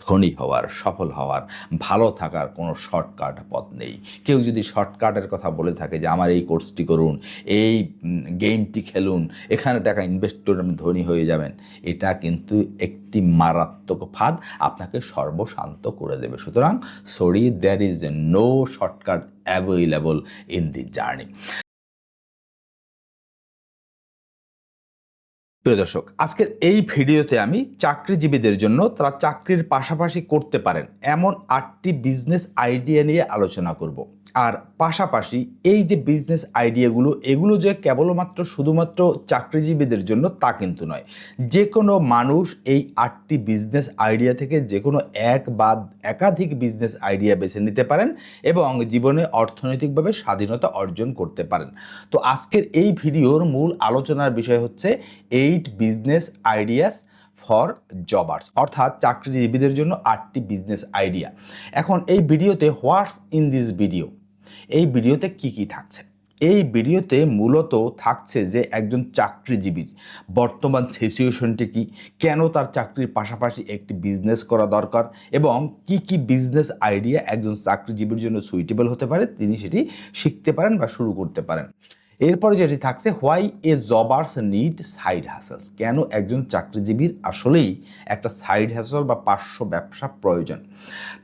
ধনী হওয়ার, সফল হওয়ার, ভালো থাকার কোনো শর্টকাট পথ নেই। কেউ যদি শর্টকাটের কথা বলে থাকে যে আমার এই কোর্সটি করুন, এই গেমটি খেলুন, এখানে টাকা ইনভেস্ট করুন আপনি ধনী হয়ে যাবেন, এটা কিন্তু একটি মারাত্মক ফাঁদ, আপনাকে সর্বশান্ত করে দেবে। সুতরাং sorry, there is no shortcut available in the journey. প্রিয় দর্শক, আজকের এই ভিডিওতে আমি চাকরিজীবীদের জন্য তারা চাকরির পাশাপাশি করতে পারেন এমন 8টি বিজনেস আইডিয়া নিয়ে আলোচনা করব। আর পাশাপাশি এই যে বিজনেস আইডিয়াগুলো, এগুলো যে কেবলমাত্র শুধুমাত্র চাকরিজীবীদের জন্য তা কিন্তু নয়। যে কোনো মানুষ এই 8টি বিজনেস আইডিয়া থেকে যে কোনো এক বা একাধিক বিজনেস আইডিয়া বেছে নিতে পারেন এবং জীবনে অর্থনৈতিকভাবে স্বাধীনতা অর্জন করতে পারেন। তো আজকের এই ভিডিওর মূল আলোচনার বিষয় হচ্ছে 8 বিজনেস আইডিয়াস ফর জবার্স, অর্থাৎ চাকরিজীবীদের জন্য 8টি বিজনেস আইডিয়া। এখন এই ভিডিওতে হোয়াটস ইন দিস ভিডিও, এই ভিডিওতে কি কি থাকছে? এই ভিডিওতে মূলত থাকছে যে একজন চাকরিজীবীর বর্তমান সিচুয়েশনটি কী, কেন তার চাকরির পাশাপাশি একটি বিজনেস করা দরকার এবং কি কি বিজনেস আইডিয়া একজন চাকরিজীবীর জন্য সুইটেবল হতে পারে, তিনি সেটি শিখতে পারেন বা শুরু করতে পারেন। এরপরে যেটি থাকছে why a jobbers need side hustles, কেন একজন চাকরিজীবীর আসলেই একটা সাইড হ্যাসেল বা পার্শ্ব ব্যবসা প্রয়োজন।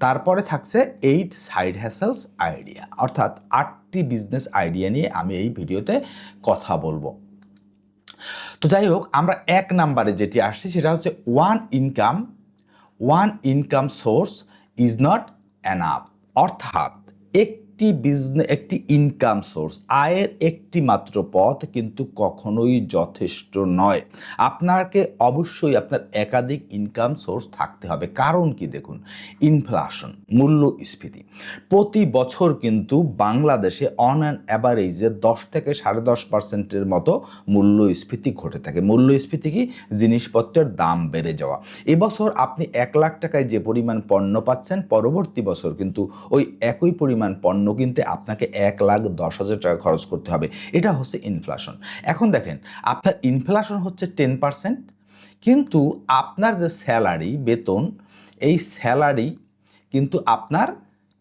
তারপরে থাকছে 8 সাইড হ্যাসেলস আইডিয়া, অর্থাৎ 8টি বিজনেস আইডিয়া নিয়ে আমি এই ভিডিওতে কথা বলবো। তো যাই হোক, আমরা 1 নাম্বারে যেটি আসছি সেটা হচ্ছে one income source is not enough, অর্থাৎ একটি ইনকাম সোর্স, আয়ের একটি মাত্র পথ কিন্তু কখনোই যথেষ্ট নয়। আপনাকে অবশ্যই আপনার একাধিক ইনকাম সোর্স থাকতে হবে। কারণ কি দেখুন, ইনফ্লেশন, মূল্যস্ফীতি প্রতি বছর কিন্তু বাংলাদেশে অন অ্যান অ্যাভারেজে 10 থেকে 10.5% মতো মূল্যস্ফীতি ঘটে থাকে। মূল্যস্ফীতি কি? জিনিসপত্রের দাম বেড়ে যাওয়া। এবছর আপনি 1 লাখ টাকায় যে পরিমাণ পণ্য পাচ্ছেন, পরবর্তী বছর কিন্তু ওই একই পরিমাণ পণ্য কিনতে আপনাকে 1,10,000 টাকা খরচ করতে হবে। এটা হচ্ছে ইনফ্লেশন। এখন দেখেন, আপনার ইনফ্লেশন হচ্ছে 10%, কিন্তু আপনার যে স্যালারি, বেতন, এই স্যালারি কিন্তু আপনার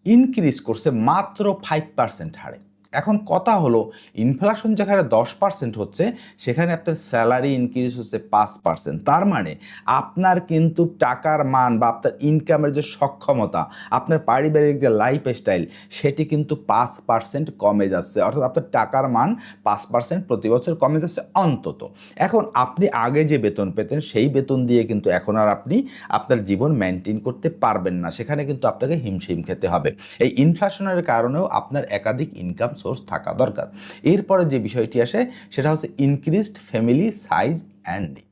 ইনক্রিজ করছে মাত্র 5% হারে। এখন কথা হলো, ইনফ্লেশন যেখানে 10% হচ্ছে, সেখানে আপনার স্যালারি ইনক্রিজ হচ্ছে 5%। তার মানে আপনার কিন্তু টাকার মান বা আপনার ইনকামের যে সক্ষমতা, আপনার পারিবারিক যে লাইফস্টাইল, সেটি কিন্তু 5% কমে যাচ্ছে। অর্থাৎ আপনার টাকার মান 5% প্রতি বছর কমে যাচ্ছে অন্তত। এখন আপনি আগে যে বেতন পেতেন, সেই বেতন দিয়ে কিন্তু এখন আর আপনি আপনার জীবন মেনটেন করতে পারবেন না, সেখানে কিন্তু আপনাকে হিমশিম খেতে হবে। এই ইনফ্লেশনের কারণেও আপনার একাধিক ইনকাম সোর্স থাকা দরকার। এরপরে যে বিষয়টি আসে সেটা হচ্ছে increased family size and need.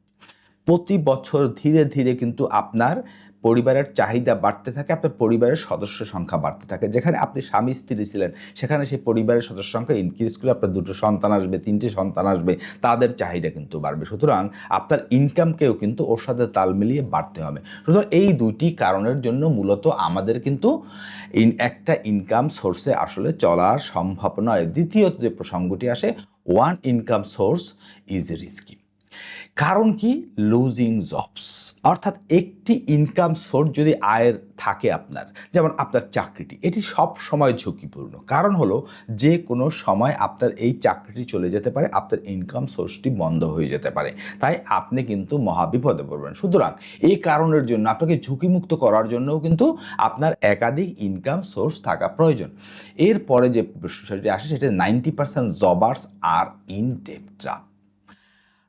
প্রতি বছর ধীরে ধীরে কিন্তু আপনার পরিবারের চাহিদা বাড়তে থাকে, আপনার পরিবারের সদস্য সংখ্যা বাড়তে থাকে। যেখানে আপনি স্বামী স্ত্রী ছিলেন, সেখানে সেই পরিবারের সদস্য সংখ্যা ইনক্রিজ করে আপনার 2টো সন্তান আসবে, 3টে সন্তান আসবে, তাদের চাহিদা কিন্তু বাড়বে। সুতরাং আপনার ইনকামকেও কিন্তু ওর সাথে তাল মিলিয়ে বাড়তে হবে। সুতরাং এই 2টি কারণের জন্য মূলত আমাদের কিন্তু একটা ইনকাম সোর্সে আসলে চলা সম্ভব নয়। দ্বিতীয়ত যে প্রসঙ্গটি আসে, one income source is risky. কারণ কি? লুজিং জবস, অর্থাৎ একটি ইনকাম সোর্স যদি আয়ের থাকে আপনার, যেমন আপনার চাকরিটি, এটি সব সময় ঝুঁকিপূর্ণ। কারণ হলো, যে কোনো সময় আপনার এই চাকরিটি চলে যেতে পারে, আপনার ইনকাম সোর্সটি বন্ধ হয়ে যেতে পারে, তাই আপনি কিন্তু মহাবিপদে পড়বেন। সুতরাং এই কারণের জন্য আপনাকে ঝুঁকিমুক্ত করার জন্যও কিন্তু আপনার একাধিক ইনকাম সোর্স থাকা প্রয়োজন। এরপরে যে বিষয়টি আসে সেটা 90% জবার্স আর ইন ডেট ট্র্যাপ।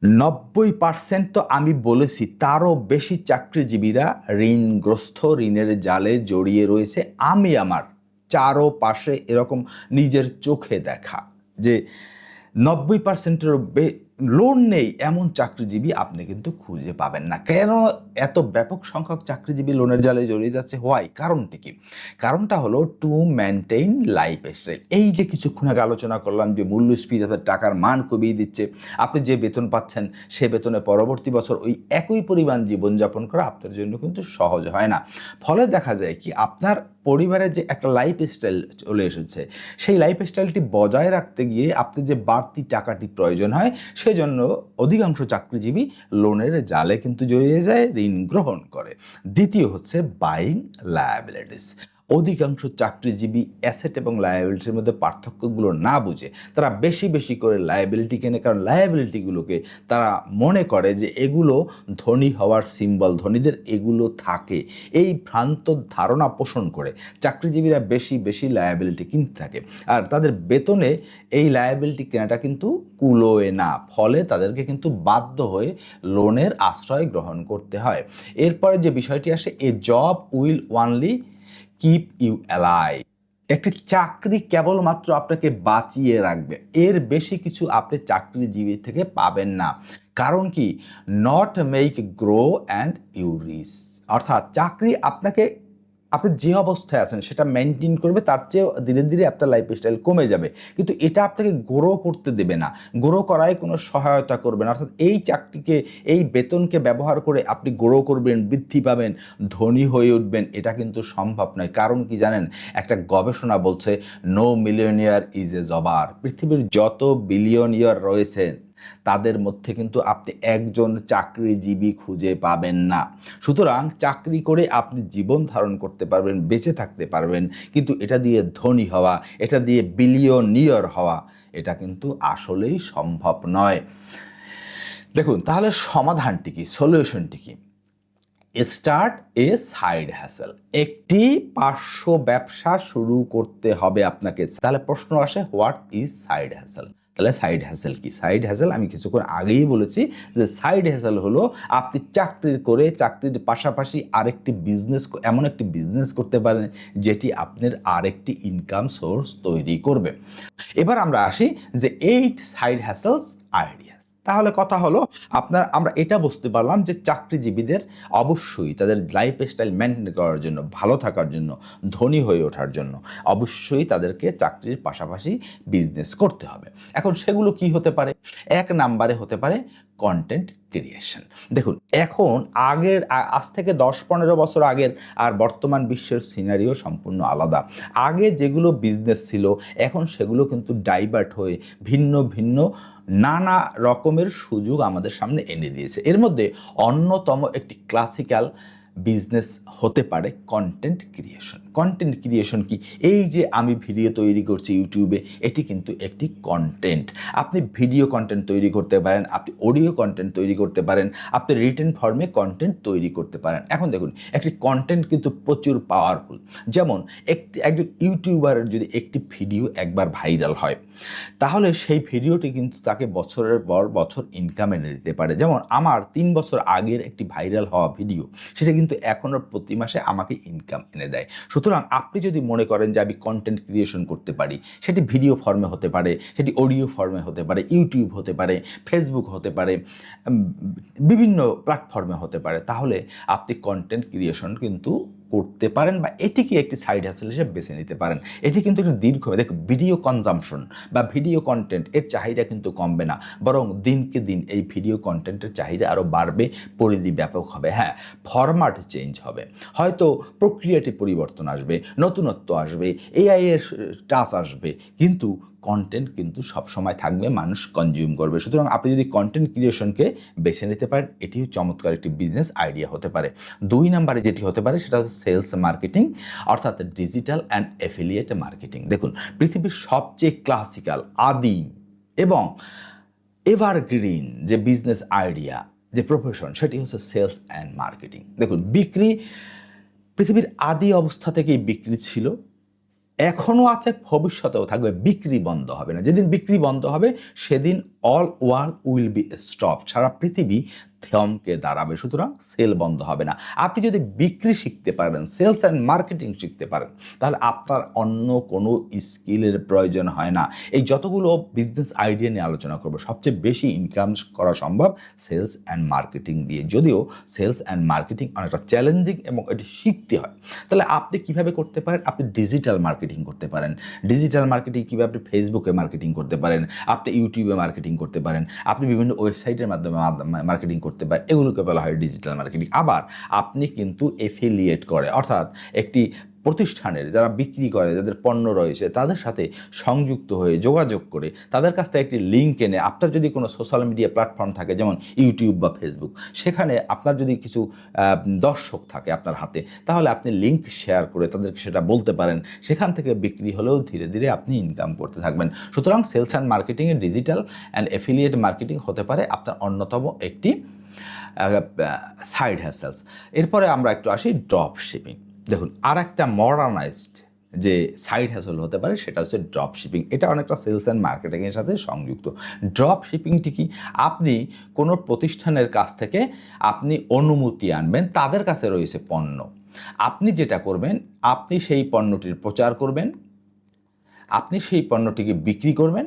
90% তো আমি বলেছি, তারও বেশি চাকরিজীবীরা ঋণগ্রস্ত, ঋণের জালে জড়িয়ে রয়েছে। আমি আমার চারোপাশে এরকম নিজের চোখে দেখা যে 90%-এরও লোন নেই এমন চাকরিজীবী আপনি কিন্তু খুঁজে পাবেন না। কেন এত ব্যাপক সংখ্যক চাকরিজীবী লোনের জালে জড়িয়ে যাচ্ছে? হোয়াই? কারণটি কি? কারণটা হলো টু মেনটেইন লাইফস্টাইল। এই যে কিছুক্ষণ আগে আলোচনা করলাম যে মূল্যস্ফীতি আপনার টাকার মান কমিয়ে দিচ্ছে, আপনি যে বেতন পাচ্ছেন সে বেতনে পরবর্তী বছর ওই একই পরিমাণ জীবনযাপন করা আপনার জন্য কিন্তু সহজ হয় না। ফলে দেখা যায় কি, আপনার পরিবারের যে একটা লাইফস্টাইল চলে এসেছে, সেই লাইফস্টাইলটি বজায় রাখতে গিয়ে আপনি যে বাড়তি টাকাটি প্রয়োজন হয়, সেজন্য অধিকাংশ চাকরিজীবী লোনের জালে কিন্তু জড়িয়ে যায়, ঋণ গ্রহণ করে। দ্বিতীয় হচ্ছে বাইং লায়াবিলিটিস। অধিকাংশ চাকরিজীবী অ্যাসেট এবং লায়াবিলিটির মধ্যে পার্থক্যগুলো না বুঝে তারা বেশি বেশি করে লায়াবিলিটি কেনে, কারণ লায়াবিলিটিগুলোকে তারা মনে করে যে এগুলো ধনী হওয়ার সিম্বল, ধনীদের এগুলো থাকে। এই ভ্রান্ত ধারণা পোষণ করে চাকরিজীবীরা বেশি বেশি লায়াবিলিটি কিনতে থাকে, আর তাদের বেতনে এই লায়াবিলিটি কেনাটা কিন্তু কুলোয় না, ফলে তাদেরকে কিন্তু বাধ্য হয়ে লোনের আশ্রয় গ্রহণ করতে হয়। এরপরে যে বিষয়টি আসে, a job will only keep you alive. একটি চাকরি কেবলমাত্র আপনাকে বাঁচিয়ে রাখবে, এর বেশি কিছু আপনি চাকরিজীবী থেকে পাবেন না। কারণ কি, not make grow and you rich, অর্থাৎ চাকরি আপনাকে, আপনি যে অবস্থায় আছেন সেটা মেনটেন করবে, তার চেয়েও ধীরে ধীরে আপনার লাইফস্টাইল কমে যাবে, কিন্তু এটা আপনাকে গ্রো করতে দেবে না, গ্রো করায় কোনো সহায়তা করবে না। অর্থাৎ এই চাকরিকে, এই বেতনকে ব্যবহার করে আপনি গ্রো করবেন, বৃদ্ধি পাবেন, ধনী হয়ে উঠবেন, এটা কিন্তু সম্ভব নয়। কারণ কি জানেন, একটা গবেষণা বলছে নো মিলিয়নিয়ার ইজ এ জবার। পৃথিবীর যত বিলিয়নিয়ার রয়েছেন তাদের মধ্যে কিন্তু আপনি একজন চাকরিজীবী খুঁজে পাবেন না। সুতরাং চাকরি করে আপনি জীবন ধারণ করতে পারবেন, বেঁচে থাকতে পারবেন, কিন্তু এটা দিয়ে ধনী হওয়া, এটা দিয়ে বিলিয়নিয়ার হওয়া, এটা কিন্তু আসলেই সম্ভব নয়। দেখুন, তাহলে সমাধানটি কি, সলিউশনটি কি? স্টার্ট এ সাইড হ্যাসেল। একটি পার্শ্ব ব্যবসা শুরু করতে হবে আপনাকে। তাহলে প্রশ্ন আসে, হোয়াট ইজ সাইড হ্যাসেল? তাহলে সাইড হ্যাসেল কি? সাইড হ্যাসেল আমি কিছুক্ষণ আগেই বলেছি যে সাইড হ্যাসেল হলো আপনি চাকরির পাশাপাশি আরেকটি বিজনেস, এমন একটি বিজনেস করতে পারেন যেটি আপনার আরেকটি ইনকাম সোর্স তৈরি করবে। এবার আমরা আসি যে 8 সাইড হ্যাসেলস আইডিয়া। তাহলে কথা হলো, আমরা এটা বুঝতে পারলাম যে চাকরিজীবীদের অবশ্যই তাদের লাইফস্টাইল মেনটেন করার জন্য, ভালো থাকার জন্য, ধনী হয়ে ওঠার জন্য অবশ্যই তাদেরকে চাকরির পাশাপাশি বিজনেস করতে হবে। এখন সেগুলো কি হতে পারে? এক নাম্বারে হতে পারে কন্টেন্ট ক্রিয়েশন। দেখুন, এখন আজ থেকে 10-15 বছর আগের আর বর্তমান বিশ্বের সিনারিও সম্পূর্ণ আলাদা। আগে যেগুলো বিজনেস ছিল, এখন সেগুলো কিন্তু ডাইভার্ট হয়ে ভিন্ন ভিন্ন নানা রকমের সুযোগ আমাদের সামনে এনে দিয়েছে। এর মধ্যে অন্যতম একটি ক্লাসিক্যাল বিজনেস হতে পারে কন্টেন্ট ক্রিয়েশন। কন্টেন্ট ক্রিয়েশন কি? এই যে আমি ভিডিও তৈরি করছি ইউটিউবে, এটি কিন্তু একটি কন্টেন্ট। আপনি ভিডিও কন্টেন্ট তৈরি করতে পারেন, আপনি অডিও কন্টেন্ট তৈরি করতে পারেন, আপনি রিটেন ফর্মে কন্টেন্ট তৈরি করতে পারেন। এখন দেখুন, একটি কন্টেন্ট কিন্তু প্রচুর পাওয়ারফুল। যেমন একজন ইউটিউবারের যদি একটি ভিডিও একবার ভাইরাল হয়, তাহলে সেই ভিডিওটি কিন্তু তাকে বছরের পর বছর ইনকাম এনে দিতে পারে। যেমন আমার 3 বছর আগের একটি ভাইরাল হওয়া ভিডিও, সেটা কিন্তু এখনও প্রতি মাসে আমাকে ইনকাম এনে দেয়। সুতরাং আপনি যদি মনে করেন যে আমি কন্টেন্ট ক্রিয়েশন করতে পারি, সেটি ভিডিও ফর্মে হতে পারে, সেটি অডিও ফর্মে হতে পারে, ইউটিউব হতে পারে, ফেসবুক হতে পারে, বিভিন্ন প্ল্যাটফর্মে হতে পারে, তাহলে আপনি কন্টেন্ট ক্রিয়েশন কিন্তু করতে পারেন বা এটিকে একটি সাইড হ্যাসেল হিসেবে বেছে নিতে পারেন। এটি কিন্তু একটু দীর্ঘমেয়াদী। দেখুন, ভিডিও কনজাম্পশন বা ভিডিও কন্টেন্ট এর চাহিদা কিন্তু কমবে না, বরং দিনকে দিন এই ভিডিও কন্টেন্টের চাহিদা আরও বাড়বে, পরিধি ব্যাপক হবে। হ্যাঁ, ফরম্যাট চেঞ্জ হবে, হয়তো প্রক্রিয়াটি পরিবর্তন আসবে, নতুনত্ব আসবে, এআই এর টাচ আসবে, কিন্তু কন্টেন্ট কিন্তু সবসময় থাকবে, মানুষ কনজিউম করবে। সুতরাং আপনি যদি কন্টেন্ট ক্রিয়েশনকে বেছে নিতে পারেন, এটিও চমৎকার একটি বিজনেস আইডিয়া হতে পারে। 2 নম্বরে যেটি হতে পারে সেটা হচ্ছে সেলস মার্কেটিং, অর্থাৎ ডিজিটাল অ্যান্ড অ্যাফিলিয়েট মার্কেটিং। দেখুন, পৃথিবীর সবচেয়ে ক্লাসিক্যাল, আদিম এবং এভারগ্রিন যে বিজনেস আইডিয়া, যে প্রফেশন, সেটি হচ্ছে সেলস অ্যান্ড মার্কেটিং। দেখুন, বিক্রি পৃথিবীর আদি অবস্থা থেকেই বিক্রি ছিল, এখনও আছে, ভবিষ্যতেও থাকবে। বিক্রি বন্ধ হবে না। যেদিন বিক্রি বন্ধ হবে সেদিন all world will be stop, সারা পৃথিবী থমকে দাঁড়াবে। সুতরাং সেল বন্ধ হবে না। আপনি যদি বিক্রি শিখতে পারেন, সেলস অ্যান্ড মার্কেটিং শিখতে পারেন, তাহলে আপনার অন্য কোনো স্কিলের প্রয়োজন হয় না। এই যতগুলো বিজনেস আইডিয়া নিয়ে আলোচনা করবো, সবচেয়ে বেশি ইনকাম করা সম্ভব সেলস অ্যান্ড মার্কেটিং দিয়ে। যদিও সেলস অ্যান্ড মার্কেটিং অনেকটা চ্যালেঞ্জিং এবং এটি শিখতে হয়। তাহলে আপনি কিভাবে করতে পারেন? আপনি ডিজিটাল মার্কেটিং করতে পারেন। ডিজিটাল মার্কেটিং কীভাবে? আপনি ফেসবুকে মার্কেটিং করতে পারেন, আপনি ইউটিউবে মার্কেটিং করতে পারেন, আপনি বিভিন্ন ওয়েবসাইটের মাধ্যমে মার্কেটিং করতে পারেন। এগুলোকে বলা হয় ডিজিটাল মার্কেটিং। আবার আপনি কিন্তু এফিলিয়েট করে, অর্থাৎ একটি প্রতিষ্ঠানের যারা বিক্রি করে, যাদের পণ্য রয়েছে, তাদের সাথে সংযুক্ত হয়ে যোগাযোগ করে তাদের কাছ থেকে একটি লিঙ্ক এনে আপনার যদি কোনো সোশ্যাল মিডিয়া প্ল্যাটফর্ম থাকে, যেমন ইউটিউব বা ফেসবুক, সেখানে আপনার যদি কিছু দর্শক থাকে আপনার হাতে, তাহলে আপনি লিঙ্ক শেয়ার করে তাদেরকে সেটা বলতে পারেন। সেখান থেকে বিক্রি হলেও ধীরে ধীরে আপনি ইনকাম করতে থাকবেন। সুতরাং সেলস অ্যান্ড মার্কেটিংয়ে ডিজিটাল অ্যান্ড অ্যাফিলিয়েট মার্কেটিং হতে পারে আপনার অন্যতম একটি সাইড হ্যাসেলস। এরপরে আমরা একটু আসি ড্রপ শিপিং। দেখুন, আর একটা মডার্নাইজড যে সাইড হ্যাসেল হতে পারে সেটা হচ্ছে ড্রপ শিপিং। এটা অনেকটা সেলস অ্যান্ড মার্কেটিংয়ের সাথে সংযুক্ত। ড্রপ শিপিংটি কি? আপনি কোনো প্রতিষ্ঠানের কাছ থেকে আপনি অনুমতি আনবেন, তাদের কাছে রয়েছে পণ্য, আপনি যেটা করবেন, আপনি সেই পণ্যটির প্রচার করবেন, আপনি সেই পণ্যটিকে বিক্রি করবেন।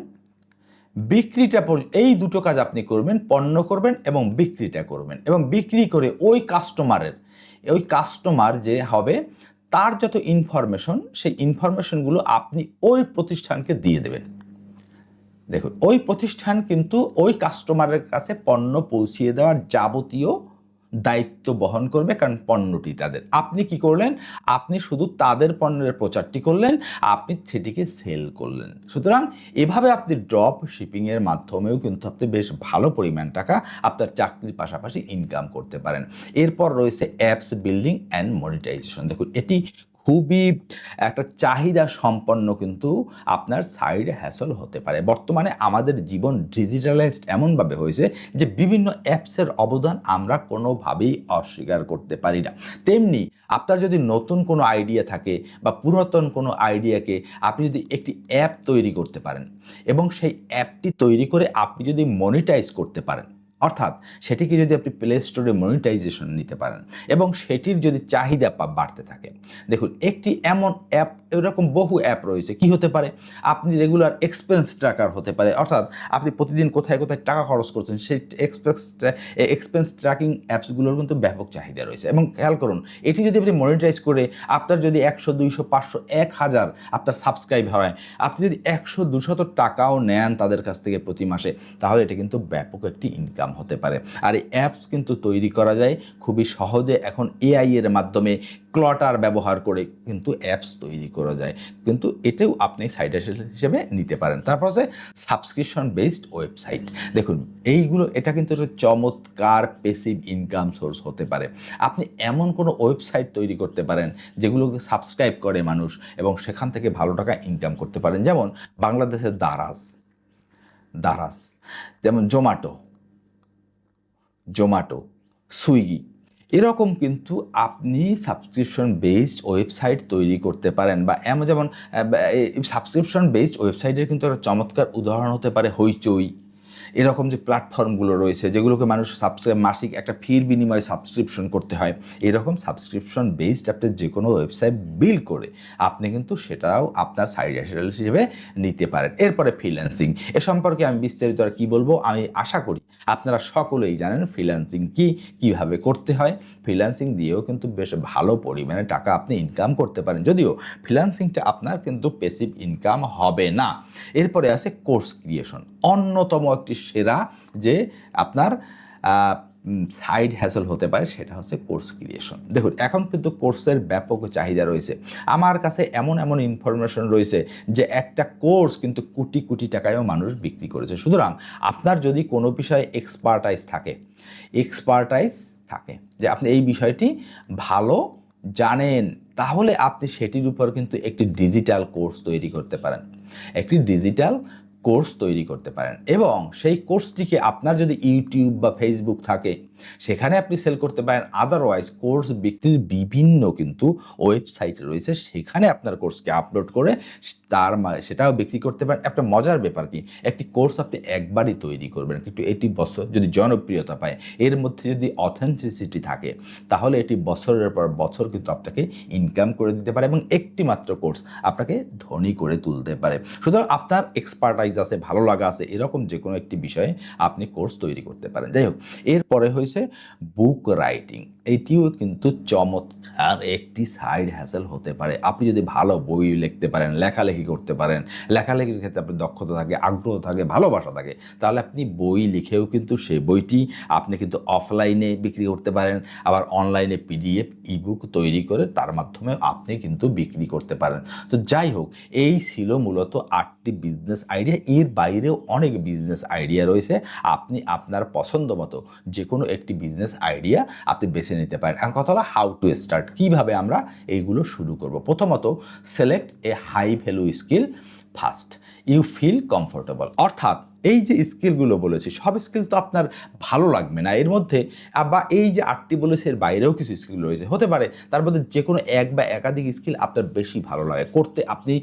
বিক্রিটা, এই দুটো কাজ আপনি করবেন, পণ্য করবেন এবং বিক্রিটা করবেন। এবং বিক্রি করে ওই কাস্টমার যে হবে তার যত ইনফরমেশন, সেই ইনফরমেশনগুলো আপনি ওই প্রতিষ্ঠানকে দিয়ে দেবেন। দেখুন, ওই প্রতিষ্ঠান কিন্তু ওই কাস্টমারের কাছে পণ্য পৌঁছিয়ে দেওয়ার যাবতীয় দায়িত্ব বহন করবে, কারণ পণ্যটি তাদের। আপনি কি করলেন? আপনি শুধু তাদের পণ্যের প্রচারটি করলেন, আপনি সেটিকে সেল করলেন। সুতরাং এভাবে আপনি ড্রপ শিপিংয়ের মাধ্যমেও কিন্তু আপনি বেশ ভালো পরিমাণ টাকা আপনার চাকরির পাশাপাশি ইনকাম করতে পারেন। এরপর রয়েছে অ্যাপস বিল্ডিং অ্যান্ড মনিটাইজেশন। দেখুন, এটি খুবই একটা চাহিদা সম্পন্ন কিন্তু আপনার সাইড হ্যাসল হতে পারে। বর্তমানে আমাদের জীবন ডিজিটালাইজড এমনভাবে হয়েছে যে বিভিন্ন অ্যাপসের অবদান আমরা কোনোভাবেই অস্বীকার করতে পারি না। তেমনি আপনার যদি নতুন কোনো আইডিয়া থাকে বা পুরাতন কোনো আইডিয়াকে আপনি যদি একটি অ্যাপ তৈরি করতে পারেন এবং সেই অ্যাপটি তৈরি করে আপনি যদি মনিটাইজ করতে পারেন, অর্থাৎ সেটিকে যদি আপনি প্লে স্টোরে মনিটাইজেশন নিতে পারেন এবং সেটির যদি চাহিদা বাড়তে থাকে। দেখুন, একটি এমন অ্যাপ, এরকম বহু অ্যাপ রয়েছে। কি হতে পারে? আপনি রেগুলার এক্সপেন্স ট্র্যাকার হতে পারে, অর্থাৎ আপনি প্রতিদিন কোথায় কোথায় টাকা খরচ করছেন সেই এক্সপেন্স ট্র্যাকিং অ্যাপসগুলোর কিন্তু ব্যাপক চাহিদা রয়েছে। এবং খেয়াল করুন, এটি যদি আপনি মনিটাইজ করে আপনার যদি 100, 200, 500, 1000 আপনার সাবস্ক্রাইব হয়, আপনি যদি 100, 200 টাকাও নেন তাদের কাছ থেকে প্রতি মাসে, তাহলে এটা কিন্তু ব্যাপক একটি ইনকাম হতে পারে। আর এই অ্যাপস কিন্তু তৈরি করা যায় খুবই সহজে। এখন এআই এর মাধ্যমে ক্লটার ব্যবহার করে কিন্তু অ্যাপস তৈরি করা যায়, কিন্তু এটাও আপনি সাইড হাসেল হিসেবে নিতে পারেন। তারপর আছে সাবস্ক্রিপশন বেসড ওয়েবসাইট। দেখুন, এটা কিন্তু একটা চমৎকার প্যাসিভ ইনকাম সোর্স হতে পারে। আপনি এমন কোনো ওয়েবসাইট তৈরি করতে পারেন যেগুলোকে সাবস্ক্রাইব করে মানুষ এবং সেখান থেকে ভালো টাকা ইনকাম করতে পারেন। যেমন বাংলাদেশের দারাজ, যেমন জোম্যাটো, সুইগি, এরকম কিন্তু আপনি সাবস্ক্রিপশন বেসড ওয়েবসাইট তৈরি করতে পারেন। বা যেমন সাবস্ক্রিপশন বেসড ওয়েবসাইটের কিন্তু একটা চমৎকার উদাহরণ হতে পারে হইচই। এরকম যে প্ল্যাটফর্মগুলো রয়েছে যেগুলোকে মানুষ মাসিক একটা ফির বিনিময়ে সাবস্ক্রিপশন করতে হয়, এরকম সাবস্ক্রিপশন বেসড আপনি যে কোনো ওয়েবসাইট বিল্ড করে আপনি কিন্তু সেটাও আপনার সাইড হাসেল হিসেবে নিতে পারেন। এরপরে ফ্রিল্যান্সিং, এ সম্পর্কে আমি বিস্তারিত আর কী বলবো, আমি আশা করি আপনারা সকলেই জানেন ফ্রিল্যান্সিং কীভাবে করতে হয়। ফ্রিল্যান্সিং দিয়েও কিন্তু বেশ ভালো পরিমাণে টাকা আপনি ইনকাম করতে পারেন, যদিও ফ্রিল্যান্সিংটা আপনার কিন্তু প্যাসিভ ইনকাম হবে না। এরপরে আছে কোর্স ক্রিয়েশন, অন্যতম একটি সেরা যে আপনার সাইড হ্যাসেল হতে পারে, সেটা হচ্ছে কোর্স ক্রিয়েশন। দেখুন, এখন কিন্তু কোর্সের ব্যাপক চাহিদা রয়েছে। আমার কাছে এমন ইনফরমেশন রয়েছে যে একটা কোর্স কিন্তু কোটি কোটি টাকায়ও মানুষ বিক্রি করেছে। সুতরাং আপনার যদি কোনো বিষয়ে এক্সপার্টাইজ থাকে যে আপনি এই বিষয়টি ভালো জানেন, তাহলে আপনি সেটির উপর কিন্তু একটি ডিজিটাল কোর্স তৈরি করতে পারেন এবং সেই কোর্সটিকে আপনার যদি ইউটিউব বা ফেসবুক থাকে সেখানে আপনি সেল করতে পারেন। আদারওয়াইজ কোর্স বিক্রির বিভিন্ন কিন্তু ওয়েবসাইট রয়েছে, সেখানে আপনার কোর্সকে আপলোড করে সেটাও বিক্রি করতে পারেন। একটা মজার ব্যাপার কি, একটি কোর্স আপনি একবারই তৈরি করবেন, কিন্তু এটি বছর যদি জনপ্রিয়তা পায়, এর মধ্যে যদি অথেন্টিসিটি থাকে, তাহলে এটি বছরের পর বছর কিন্তু আপনাকে ইনকাম করে দিতে পারে এবং একটি মাত্র কোর্স আপনাকে ধনী করে তুলতে পারে। সুতরাং আপনার এক্সপার্টাইজ আছে, ভালো লাগা আছে, এরকম যে কোনো একটি বিষয়ে আপনি কোর্স তৈরি করতে পারেন। যাই হোক, এরপরে হয়েছে বুক রাইটিং। এটিও কিন্তু চমৎকার একটি সাইড হ্যাসেল হতে পারে। আপনি যদি ভালো বই লিখতে পারেন, লেখালেখি করতে পারেন, লেখালেখির ক্ষেত্রে আপনার দক্ষতা থাকে, আগ্রহ থাকে, ভালোবাসা থাকে, তাহলে আপনি বই লিখেও কিন্তু সেই বইটি আপনি কিন্তু অফলাইনে বিক্রি করতে পারেন, আবার অনলাইনে পিডিএফ ইবুক তৈরি করে তার মাধ্যমে আপনি কিন্তু বিক্রি করতে পারেন। তো যাই হোক, এই ছিল মূলত 8টি বিজনেস আইডিয়া। এর বাইরেও অনেক বিজনেস আইডিয়া রয়েছে। আপনি আপনার পছন্দ মতো যে কোনো একটি বিজনেস আইডিয়া আপনি বেছে নিতে পারেন। এখন কথা হলো হাউ টু স্টার্ট, কীভাবে আমরা এইগুলো শুরু করব। প্রথমত, select a high value skill first you feel comfortable. অর্থাৎ এই যে স্কিলগুলো বলেছি, সব স্কিল তো আপনার ভালো লাগবে না। এর মধ্যে বা এই যে 8টি বলেছে এর বাইরেও কিছু স্কিল রয়েছে, হতে পারে তার মধ্যে যে কোনো এক বা একাধিক স্কিল আপনার বেশি ভালো লাগে করতে, আপনি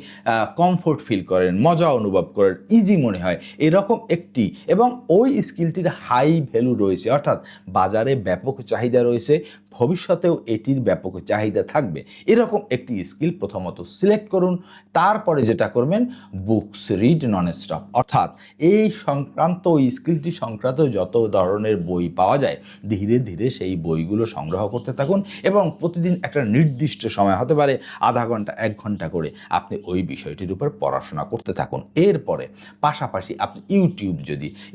কমফোর্ট ফিল করেন, মজা অনুভব করেন, ইজি মনে হয়, এরকম একটি, এবং ওই স্কিলটির হাই ভ্যালু রয়েছে, অর্থাৎ বাজারে ব্যাপক চাহিদা রয়েছে, ভবিষ্যতেও এটির ব্যাপক চাহিদা থাকবে, এরকম একটি স্কিল প্রথমত সিলেক্ট করুন। তারপরে যেটা করবেন, বুকস রিড নন স্টপ, অর্থাৎ এই সংক্রান্ত, ওই স্কিলটি সংক্রান্ত যত ধরনের বই পাওয়া যায় ধীরে ধীরে সেই বইগুলো সংগ্রহ করতে থাকুন, এবং প্রতিদিন একটা নির্দিষ্ট সময়, হতে পারে আধা ঘন্টা 1 ঘন্টা করে আপনি ওই বিষয়টির উপর পড়াশোনা করতে থাকুন। এরপরে পাশাপাশি আপনি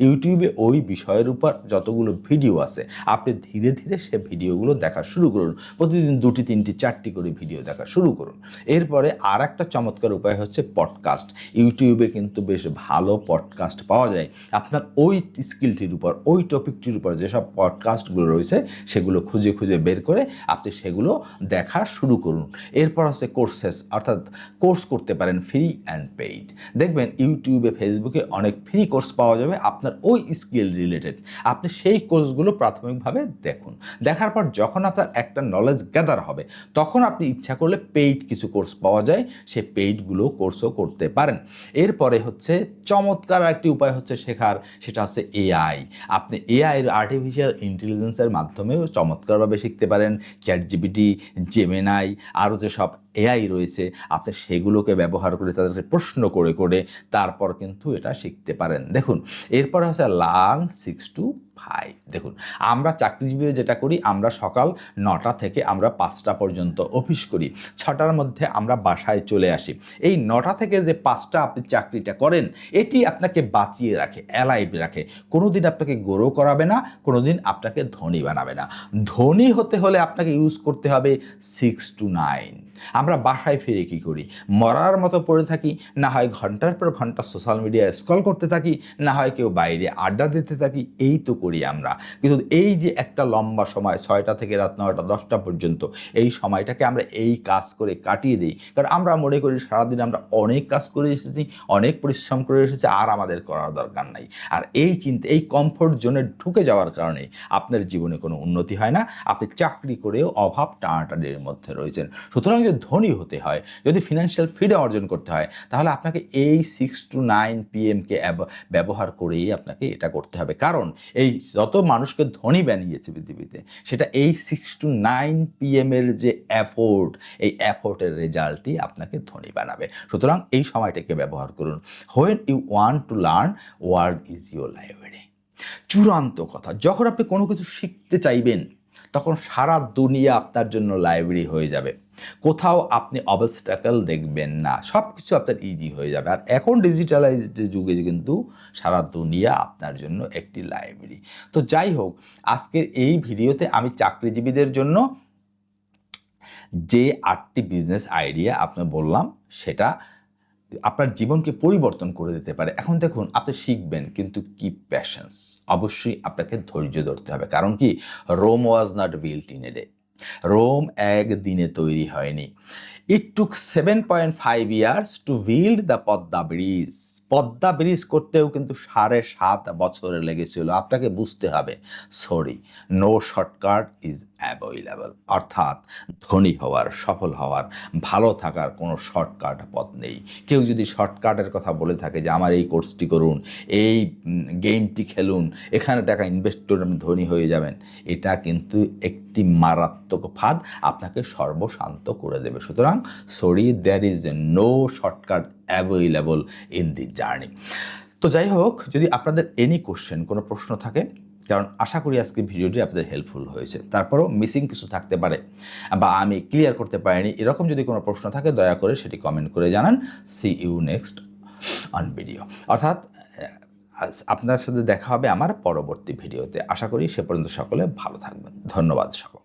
ইউটিউবে ওই বিষয়ের উপর যতগুলো ভিডিও আছে আপনি ধীরে ধীরে সে ভিডিওগুলো দেখা শুরু করুন। প্রতিদিন 2টি 3টি 4টি করে ভিডিও দেখা শুরু করুন। এরপরে আর একটা চমৎকার উপায় হচ্ছে পডকাস্ট। ইউটিউবে কিন্তু বেশ ভালো পডকাস্ট পাওয়া যায়। আপনার ওই স্কিলটির উপর, ওই টপিকটির উপর যেসব পডকাস্টগুলো রয়েছে সেগুলো খুঁজে খুঁজে বের করে আপনি সেগুলো দেখা শুরু করুন। এরপর হচ্ছে কোর্সেস, অর্থাৎ কোর্স করতে পারেন ফ্রি অ্যান্ড পেইড। দেখবেন ইউটিউবে, ফেসবুকে অনেক ফ্রি কোর্স পাওয়া যাবে আপনার ওই স্কিল রিলেটেড। আপনি সেই কোর্সগুলো প্রাথমিকভাবে দেখুন। দেখার পর যখন আপনার একটা নলেজ গ্যাদার হবে তখন আপনি ইচ্ছা করলে পেইড কিছু কোর্স পাওয়া যায়, সে পেইডগুলো কোর্সও করতে পারেন। এরপরে হচ্ছে চমৎকার একটি উপায় হচ্ছে শেখার, সেটা হচ্ছে এআই। আপনি এআই, আর্টিফিশিয়াল ইন্টেলিজেন্সের মাধ্যমেও চমৎকারভাবে শিখতে পারেন। চ্যাটজিপিটি, জেমিনাই, আরও যেসব এআই রয়েছে আপনি সেগুলোকে ব্যবহার করে তাদেরকে প্রশ্ন করে করে তারপর কিন্তু এটা শিখতে পারেন। দেখুন, এরপর হচ্ছে লার্ন 6 to 5। দেখুন, আমরা চাকরিজীবী যেটা করি, আমরা সকাল 9টা থেকে আমরা 5টা পর্যন্ত অফিস করি, 6টার মধ্যে আমরা বাসায় চলে আসি। এই 9টা থেকে যে 5টা আপনি চাকরিটা করেন, এটি আপনাকে বাঁচিয়ে রাখে, অ্যালাইভ রাখে। কোনো দিন আপনাকে গ্রো করাবে না, কোনো দিন আপনাকে ধনী বানাবে না। ধনী হতে হলে আপনাকে ইউজ করতে হবে 6 to 9। আমরা বাসায় ফিরে কী করি? মরার মতো পড়ে থাকি, না হয় ঘন্টার পর ঘন্টা সোশ্যাল মিডিয়ায় স্ক্রল করতে থাকি, না হয় কেউ বাইরে আড্ডা দিতে থাকি, এই তো করি আমরা। কিন্তু এই যে একটা লম্বা সময় 6টা থেকে রাত 9টা 10টা পর্যন্ত, এই সময়টাকে আমরা এই কাজ করে কাটিয়ে দিই, কারণ আমরা মনে করি সারাদিন আমরা অনেক কাজ করে এসেছি, অনেক পরিশ্রম করে এসেছি, আর আমাদের করার দরকার নাই। আর এই চিন্তা, এই কমফোর্ট জোনে ঢুকে যাওয়ার কারণে আপনার জীবনে কোনো উন্নতি হয় না, আপনি চাকরি করেও অভাব টানাটানির মধ্যে রয়েছেন। সুতরাং যদি ধনী হতে হয়, যদি ফিনান্সিয়াল ফ্রিডম অর্জন করতে হয়, তাহলে আপনাকে এই 6 to 9 PM-কে ব্যবহার করেই আপনাকে এটা করতে হবে। কারণ এই যত মানুষকে ধনী বানিয়েছে পৃথিবীতে, সেটা এই 6 to 9 PM-এর যে এফোর্ট, এই এফোর্টের রেজাল্টই আপনাকে ধনী বানাবে। সুতরাং এই সময়টাকে ব্যবহার করুন। When you want to learn, world is your library. চূড়ান্ত কথা, যখন আপনি কোনো কিছু শিখতে চাইবেন তখন সারা দুনিয়া আপনার জন্য লাইব্রেরি হয়ে যাবে। কোথাও আপনি অবস্ট্যাকল দেখবেন না, সব কিছু আপনার ইজি হয়ে যাবে। আর এখন ডিজিটালাইজড যুগে কিন্তু সারা দুনিয়া আপনার জন্য একটি লাইব্রেরি। তো যাই হোক, আজকের এই ভিডিওতে আমি চাকরিজীবীদের জন্য যে 8টি বিজনেস আইডিয়া আপনার বললাম, সেটা আপনার জীবনকে পরিবর্তন করে দিতে পারে। এখন দেখুন, আপনি শিখবেন, কিন্তু কি প্যাশেন্স, অবশ্যই আপনাকে ধৈর্য ধরতে হবে। কারণ কি, Rome was not built in a day. Rome একদিনে তৈরি হয়নি। It took 7.5 years to build the Padma bridge. Padma bridge করতেও কিন্তু 7.5 বছর লেগেছিল। আপনাকে বুঝতে হবে, sorry, no shortcut is available. অর্থাৎ ধনী হওয়ার, সফল হওয়ার, ভালো থাকার কোনো শর্টকাট পথ নেই। কেউ যদি শর্টকাটের কথা বলে থাকে যে আমার এই কোর্সটি করুন, এই গেমটি খেলুন, এখানে টাকা ইনভেস্ট করে আপনি ধনী হয়ে যাবেন, এটা কিন্তু একটি মারাত্মক ফাঁদ, আপনাকে সর্বশান্ত করে দেবে। সুতরাং sorry, there is no shortcut available in the journey. তো যাই হোক, যদি আপনাদের এনি কোশ্চেন, কোনো প্রশ্ন থাকে, কারণ আশা করি আজকে ভিডিওটি আপনাদের হেল্পফুল হয়েছে। তারপরেও মিসিং কিছু থাকতে পারে বা আমি ক্লিয়ার করতে পারিনি, এরকম যদি কোনো প্রশ্ন থাকে দয়া করে সেটি কমেন্ট করে জানান। See you next on video, অর্থাৎ আপনার সাথে দেখা হবে আমার পরবর্তী ভিডিওতে। আশা করি সে পর্যন্ত সকলে ভালো থাকবেন। ধন্যবাদ সকল।